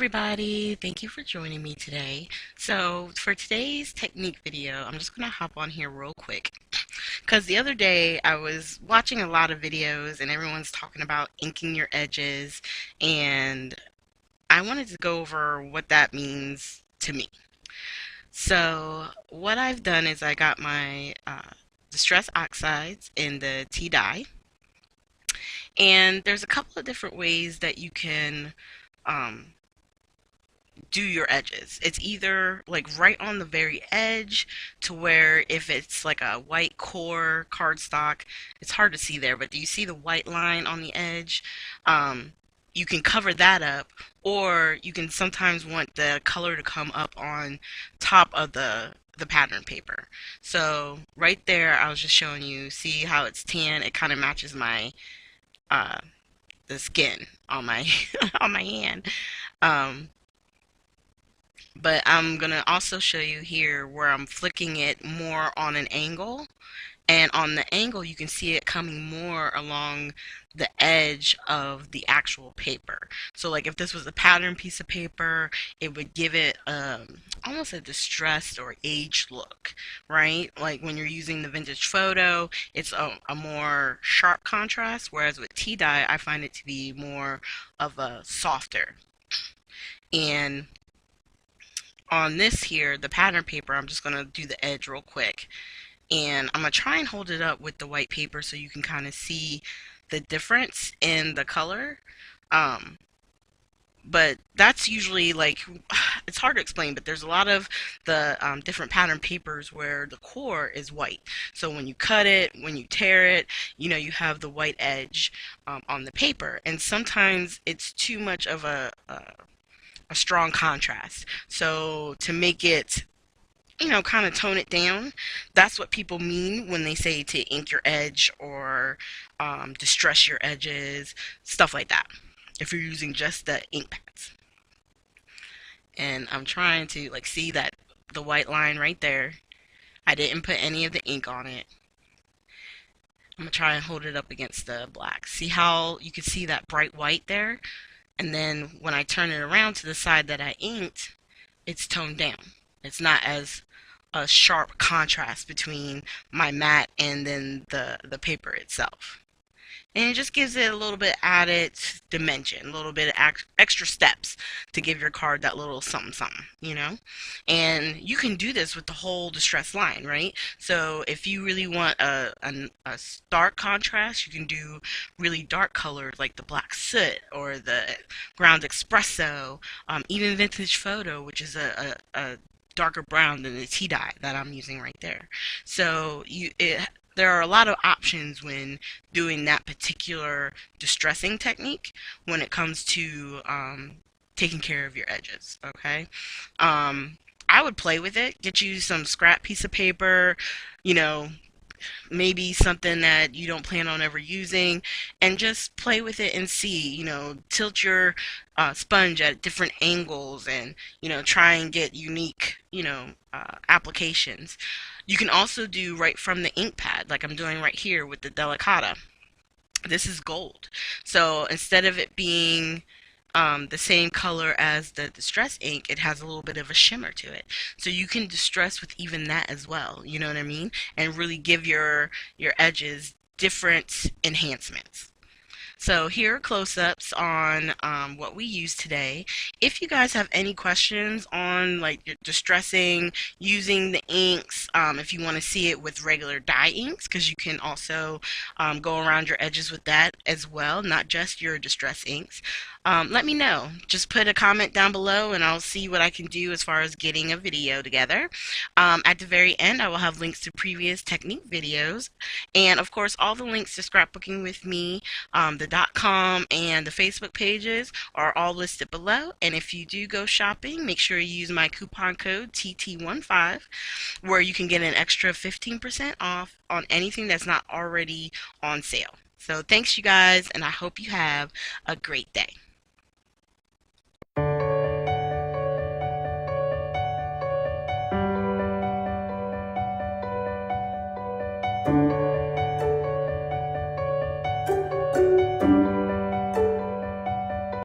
everybody, thank you for joining me today. So for today's technique video, I'm just going to hop on here real quick because the other day I was watching a lot of videos and everyone's talking about inking your edges, and I wanted to go over what that means to me. So what I've done is I got my Distress Oxides in the tea dye, and there's a couple of different ways that you can um, do your edges. It's either like right on the very edge to where if it's like a white core cardstock, it's hard to see there, but do you see the white line on the edge? Um, you can cover that up, or you can sometimes want the color to come up on top of the pattern paper. So right there, I was just showing you, see how it's tan? It kind of matches my uh, the skin on my on my hand. Um, But I'm going to also show you here where I'm flicking it more on an angle. And on the angle, you can see it coming more along the edge of the actual paper. So like if this was a pattern piece of paper, it would give it almost a distressed or aged look, right? Like when you're using the vintage photo, it's a more sharp contrast, whereas with tea dye, I find it to be more of a softer. And on this here, the pattern paper, I'm just going to do the edge real quick. And I'm going to try and hold it up with the white paper so you can kind of see the difference in the color. Um, but that's usually like, it's hard to explain, but there's a lot of the different pattern papers where the core is white. So when you cut it, when you tear it, you have the white edge on the paper. And sometimes it's too much of a strong contrast. So to make it, kind of tone it down, that's what people mean when they say to ink your edge or distress your edges, stuff like that, if you're using just the ink pads. And I'm trying to like see that the white line right there. I didn't put any of the ink on it. I'm gonna try and hold it up against the black. See how you can see that bright white there? And then when I turn it around to the side that I inked, it's toned down. It's not as a sharp contrast between my mat and then the paper itself. And it just gives it a little bit added dimension, a little bit of extra steps to give your card that little something something. And you can do this with the whole distress line, right? So if you really want a stark contrast, you can do really dark colors like the black soot or the ground espresso, even vintage photo, which is a darker brown than the tea dye that I'm using right there. So there are a lot of options when doing that particular distressing technique when it comes to taking care of your edges, okay? I would play with it. Get you some scrap piece of paper, you know, maybe something that you don't plan on ever using, and just play with it and see, tilt your sponge at different angles and, try and get unique, applications. You can also do right from the ink pad, like I'm doing right here with the Delicata. This is gold. So instead of it being the same color as the distress ink, it has a little bit of a shimmer to it. So you can distress with even that as well, you know what I mean? And really give your edges different enhancements. So here are close-ups on what we use today. If you guys have any questions on like distressing, using the inks, if you want to see it with regular dye inks, because you can also go around your edges with that as well, not just your distress inks, let me know. Just put a comment down below and I'll see what I can do as far as getting a video together. At the very end, I will have links to previous technique videos, and of course all the links to scrapbooking with me, the .com and the Facebook pages are all listed below. And if you do go shopping, make sure you use my coupon code TT15, where you can get an extra 15% off on anything that's not already on sale. So thanks you guys, and I hope you have a great day.